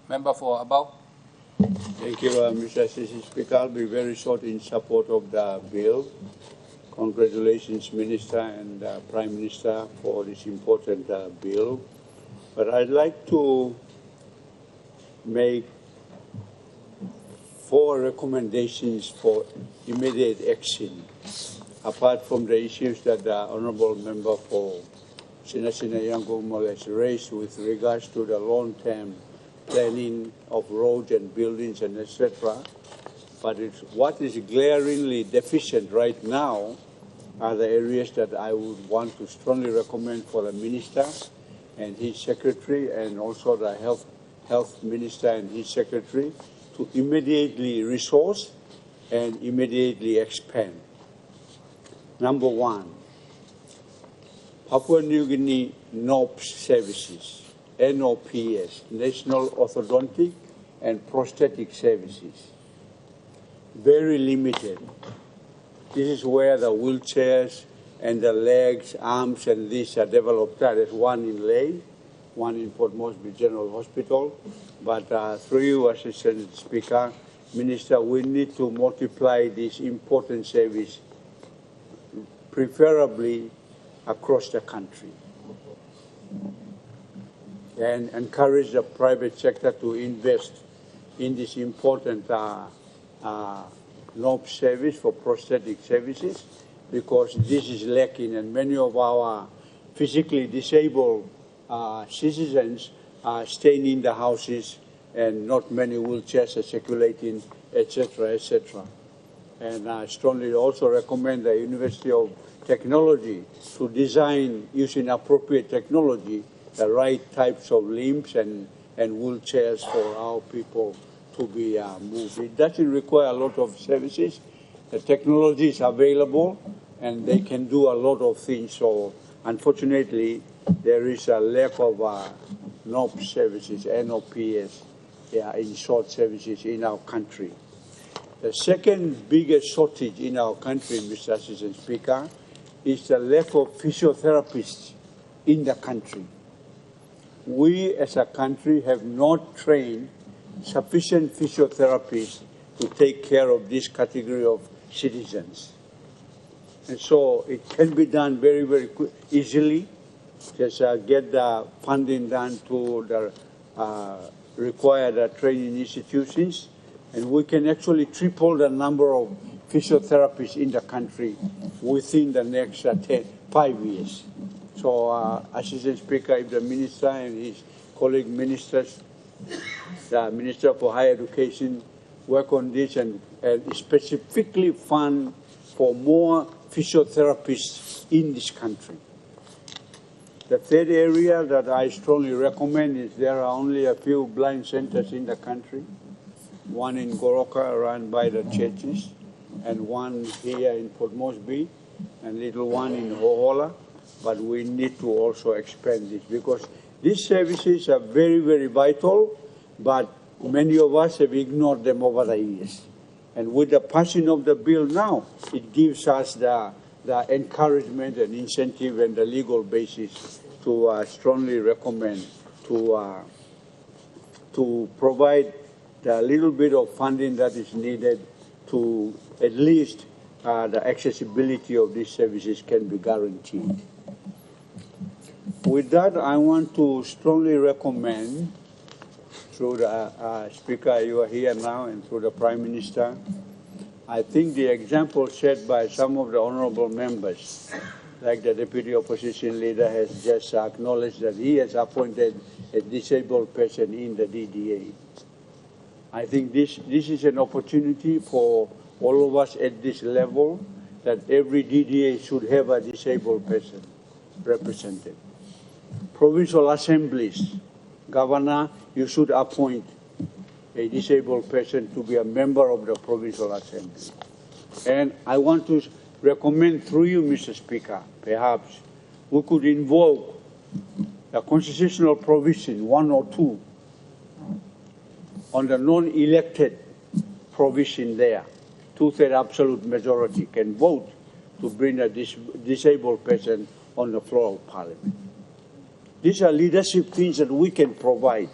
Member for Abao. Thank you, Mr. Speaker. I'll be very short in support of the bill. Congratulations, Minister and Prime Minister, for this important bill. But I'd like to make 4 recommendations for immediate action, apart from the issues that the Honourable Member for Sinasina Yangon has raised with regards to the long-term planning of roads and buildings and etc. But what is glaringly deficient right now are the areas that I would want to strongly recommend for the Minister and his Secretary, and also the Health Minister and his Secretary, to immediately resource and immediately expand. Number 1, Papua New Guinea NOPS services, NOPS, National Orthodontic and Prosthetic Services. Very limited. This is where the wheelchairs and the legs, arms, and these are developed. There's one in Ley, one in Port Moresby General Hospital. But through you, Assistant Speaker, Minister, we need to multiply this important service, preferably across the country, and encourage the private sector to invest in this important NOP service for prosthetic services, because this is lacking, and many of our physically disabled citizens are staying in the houses and not many wheelchairs are circulating, etc., etc. And I strongly also recommend the University of Technology to design, using appropriate technology, the right types of limbs and wheelchairs for our people to be moved. It doesn't require a lot of services. The technology is available and they can do a lot of things. So unfortunately, there is a lack of NOP services, NOPS, in short services in our country. The second biggest shortage in our country, Mr. Assistant Speaker, is the lack of physiotherapists in the country. We as a country have not trained sufficient physiotherapists to take care of this category of citizens. And so it can be done very, very easily. Just get the funding done to the required training institutions, and we can actually triple the number of physiotherapists in the country within the next 5 years. So, Assistant Speaker, if the Minister and his colleague ministers, the Minister for Higher Education, work on this and specifically fund for more physiotherapists in this country. The third area that I strongly recommend is there are only a few blind centers in the country, one in Goroka run by the churches, and one here in Port Moresby, and little one in Hohola. But we need to also expand this, because these services are very, very vital, but many of us have ignored them over the years. And with the passing of the bill now, it gives us the encouragement and incentive and the legal basis to strongly recommend to provide the little bit of funding that is needed to at least the accessibility of these services can be guaranteed. With that, I want to strongly recommend, through the Speaker, you are here now, and through the Prime Minister, I think the example set by some of the honourable members, like the Deputy Opposition Leader has just acknowledged that he has appointed a disabled person in the DDA. I think this is an opportunity for all of us at this level, that every DDA should have a disabled person represented. Provincial assemblies, Governor, you should appoint a disabled person to be a member of the Provincial Assembly. And I want to recommend through you, Mr. Speaker, perhaps we could invoke the constitutional provision 1 or 2 on the non-elected provision there. 2/3 absolute majority can vote to bring a disabled person on the floor of Parliament. These are leadership things that we can provide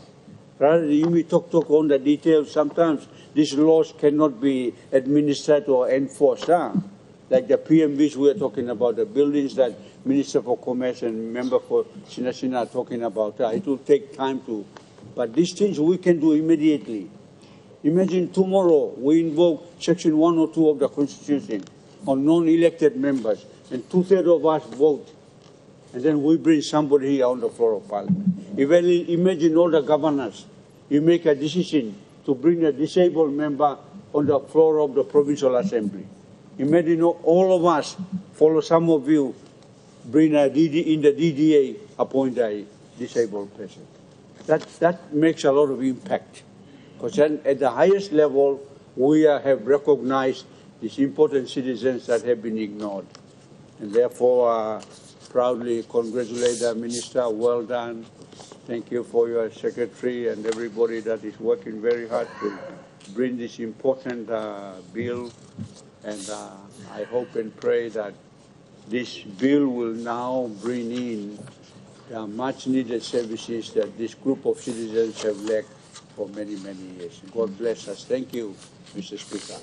Rather than you may talk on the details, sometimes these laws cannot be administered or enforced. Like the PMBs we are talking about, the buildings that Minister for Commerce and Member for Sinasina are talking about. It will take time to, but these things we can do immediately. Imagine tomorrow we invoke Section 102 of the Constitution on non-elected members, and 2/3 of us vote, and then we bring somebody here on the floor of Parliament. Imagine all the governors, you make a decision to bring a disabled member on the floor of the Provincial Assembly. Imagine all of us, follow some of you, bring in the DDA, appoint a disabled person. That makes a lot of impact. Because then at the highest level, we have recognized these important citizens that have been ignored. And therefore, proudly congratulate the Minister. Well done. Thank you for your secretary and everybody that is working very hard to bring this important bill. And I hope and pray that this bill will now bring in the much-needed services that this group of citizens have lacked for many, many years. God bless us. Thank you, Mr. Speaker.